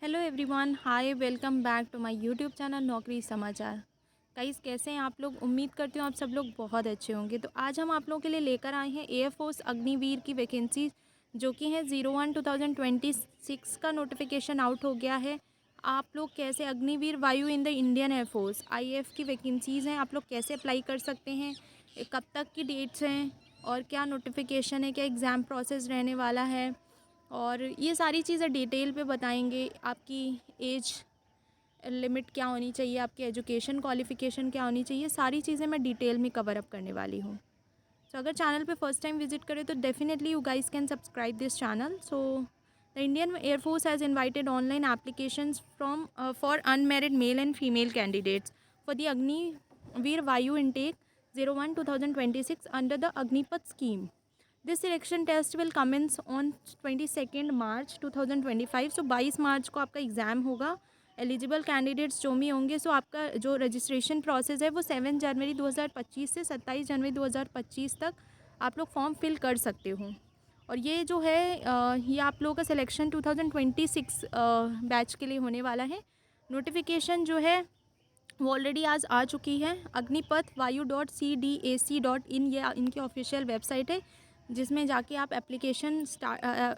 Hello everyone, hi, welcome back to my YouTube channel Naukri Samachar. Guys, कैसे हैं आप लोग? उम्मीद करती हूँ आप सब लोग बहुत अच्छे होंगे। तो आज हम आप लोगों के लिए लेकर आए हैं एयरफोर्स अग्निवीर की वैकेंसी, जो कि है 01/2026 का नोटिफिकेशन आउट हो गया है। आप लोग कैसे अग्निवीर वायु in the Indian air force IAF की वैकेंसीज़ हैं, आप लोग कैसे अप्लाई कर सकते हैं, कब तक की डेट्स हैं और क्या नोटिफिकेशन है, क्या एग्ज़ाम प्रोसेस रहने वाला है, और ये सारी चीज़ें डिटेल पे बताएंगे। आपकी एज लिमिट क्या होनी चाहिए, आपकी एजुकेशन क्वालिफ़िकेशन क्या होनी चाहिए, सारी चीज़ें मैं डिटेल में कवर अप करने वाली हूँ। सो अगर चैनल पे फर्स्ट टाइम विजिट करें तो definitely you guys can subscribe this channel. So the Indian Air Force has invited online applications from for unmarried male and female candidates for the Agniveer Vayu intake 01/2026 under the Agnipath scheme. This selection test will commence on 22 March 2025। So 22 मार्च को आपका exam होगा। Eligible candidates जो भी होंगे, सो आपका जो registration process है वो 7 जनवरी 2025 से 27 जनवरी 2025 तक आप लोग फॉर्म फिल कर सकते हो। और ये जो है ये आप लोगों का सिलेक्शन 2026 बैच के लिए होने वाला है। नोटिफिकेशन जो है वो ऑलरेडी आज आ चुकी है। अग्निपथ vayu.cdac.in ये इनकी ऑफिशियल वेबसाइट है, जिसमें जाके आप एप्लीकेशन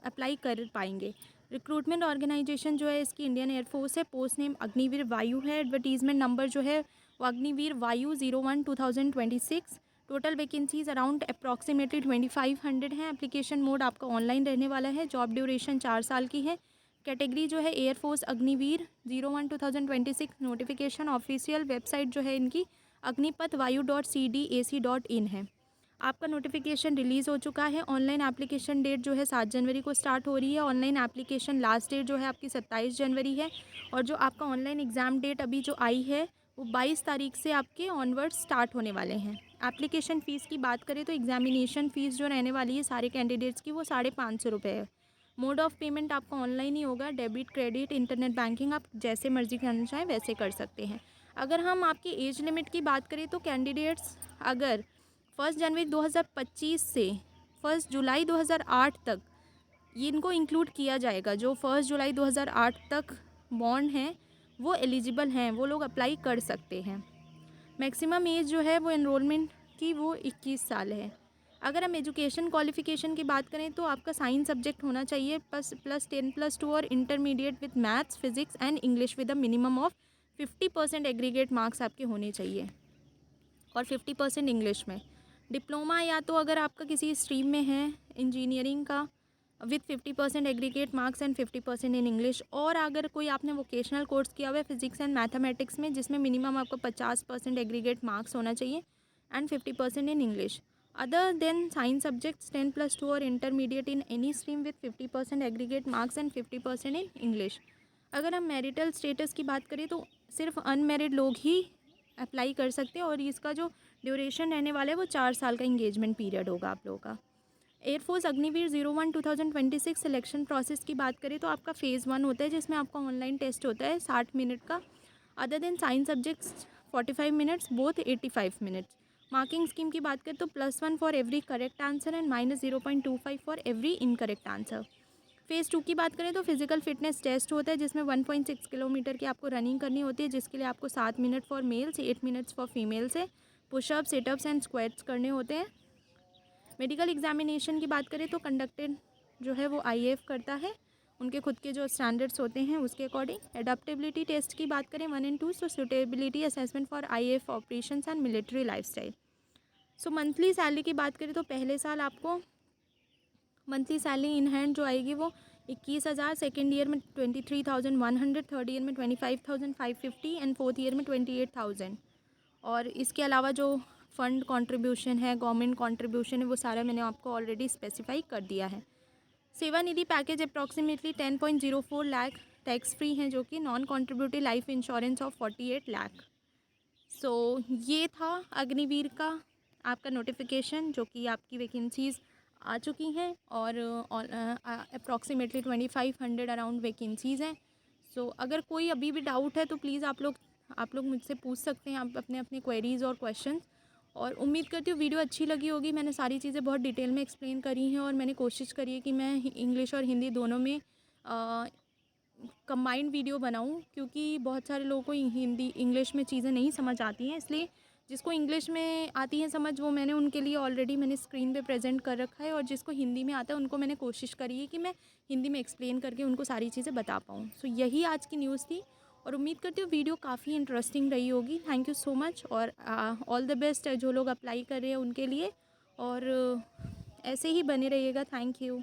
अप्लाई कर पाएंगे। रिक्रूटमेंट ऑर्गेनाइजेशन जो है इसकी इंडियन एयरफोर्स है। पोस्ट नेम अग्निवीर वायु है। एडवर्टीजमेंट नंबर जो है वो अग्निवीर वायु 01/2026। टोटल वैकेंसीज अराउंड अप्रॉक्सीमेटली 2500 हैं। एप्लीकेशन मोड आपका ऑनलाइन रहने वाला है। जॉब ड्यूरेशन 4 साल की है। कैटेगरी जो है air force Agniveer 01/2026। Notification official website जो है इनकी अग्निपथ vayu.cdac.in है। आपका नोटिफिकेशन रिलीज़ हो चुका है। ऑनलाइन एप्लीकेशन डेट जो है 7 जनवरी को स्टार्ट हो रही है। ऑनलाइन एप्लीकेशन लास्ट डेट जो है आपकी 27 जनवरी है। और जो आपका ऑनलाइन एग्ज़ाम डेट अभी जो आई है वो 22 तारीख से आपके ऑनवर्ड्स स्टार्ट होने वाले हैं। एप्लीकेशन फ़ीस की बात करें तो एग्जामिनेशन फ़ीस जो रहने वाली है सारे कैंडिडेट्स की वो 550 रुपये है। मोड ऑफ़ पेमेंट आपका ऑनलाइन ही होगा। डेबिट, क्रेडिट, इंटरनेट बैंकिंग आप जैसे मर्ज़ी करना चाहें वैसे कर सकते हैं। अगर हम आपकी एज लिमिट की बात करें तो कैंडिडेट्स अगर 1 जनवरी 2025 से 1 जुलाई 2008 तक ये इनको इंक्लूड किया जाएगा। जो 1 जुलाई 2008 तक बॉर्न हैं वो एलिजिबल हैं, वो लोग अप्लाई कर सकते हैं। मैक्सिमम एज जो है वो एनरोलमेंट की वो 21 साल है। अगर हम एजुकेशन क्वालिफ़िकेशन की बात करें तो आपका साइंस सब्जेक्ट होना चाहिए प्लस 10+2 और intermediate with maths, physics and English with a minimum of 50% aggregate marks आपके होने चाहिए और 50% इंग्लिश में। डिप्लोमा या तो अगर आपका किसी स्ट्रीम में है इंजीनियरिंग का with 50% aggregate marks and 50% in English, और अगर कोई आपने वोकेशनल कोर्स किया हुआ है फिजिक्स एंड मैथमेटिक्स में जिसमें मिनिमम आपको 50% एग्रीगेट मार्क्स होना चाहिए and 50% in English. Other than science subjects 10+2 और intermediate in any stream with 50% aggregate marks and 50% in English. अगर हम मैरिटल स्टेटस की बात करें तो सिर्फ अनमेरिड लोग ही अप्लाई कर सकते हैं और इसका जो ड्यूरेशन रहने वाला है वो 4 साल का इंगेजमेंट पीरियड होगा आप लोगों का। एयरफोर्स अग्निवीर 01/2026 सिलेक्शन प्रोसेस की बात करें तो आपका फ़ेज़ 1 होता है जिसमें आपका ऑनलाइन टेस्ट होता है 60 मिनट का। Other than science subjects 45 minutes, both 85 minutes. Marking scheme की बात करें तो +1 for every correct answer and -0.25 for every incorrect answer. Phase 2 की बात करें तो फिजिकल फिटनेस टेस्ट होता है जिसमें 1.6 किलोमीटर की आपको रनिंग करनी होती है, जिसके लिए आपको 7 minute for mails, 8 minutes for females है। पुशअप, सिटअप्स एंड स्क्वाट्स करने होते हैं। मेडिकल एग्जामिनेशन की बात करें तो कंडक्टेड जो है वो IAF करता है, उनके खुद के जो स्टैंडर्ड्स होते हैं उसके अकॉर्डिंग। एडाप्टेबिलिटी टेस्ट की बात करें 1 and 2, so suitability assessment for IAF operations and military lifestyle. So monthly salary की बात करें तो पहले साल आपको मंथली सैलरी इन हैंड जो आएगी वो 21,000, सेकेंड ईयर में 23,100, थर्ड ईयर में 25,550 एंड फोर्थ ईयर में 28,000। और इसके अलावा जो फ़ंड कंट्रीब्यूशन है, गवर्नमेंट कंट्रीब्यूशन है, वो सारा मैंने आपको ऑलरेडी स्पेसिफाई कर दिया है। Seva Nidhi package approximately 10.04 lakh tax free हैं, जो कि non contributory life insurance of 48 lakh. So ये था अग्निवीर का आपका नोटिफिकेशन, जो कि आपकी वैकेंसीज़ आ चुकी हैं और अप्रॉक्सीमेटली 2500 अराउंड वैकेंसीज़ हैं। सो अगर कोई अभी भी डाउट है तो प्लीज़ आप लोग मुझसे पूछ सकते हैं, आप अपने अपने क्वेरीज़ और क्वेश्चंस। और उम्मीद करती हूँ वीडियो अच्छी लगी होगी। मैंने सारी चीज़ें बहुत डिटेल में एक्सप्लेन करी हैं और मैंने कोशिश करी है कि मैं इंग्लिश और हिंदी दोनों में कंबाइंड वीडियो बनाऊं, क्योंकि बहुत सारे लोगों को हिंदी इंग्लिश में चीज़ें नहीं समझ आती हैं, इसलिए जिसको इंग्लिश में आती है समझ वो मैंने उनके लिए ऑलरेडी मैंने स्क्रीन पे प्रेजेंट कर रखा है, और जिसको हिंदी में आता है उनको मैंने कोशिश करी है कि मैं हिंदी में एक्सप्लेन करके उनको सारी चीज़ें बता पाऊँ। सो यही आज की न्यूज़ थी, और उम्मीद करती हूँ वीडियो काफ़ी इंटरेस्टिंग रही होगी। थैंक यू सो मच, और ऑल द बेस्ट जो लोग अप्लाई कर रहे हैं उनके लिए, और ऐसे ही बने रहिएगा। Thank you.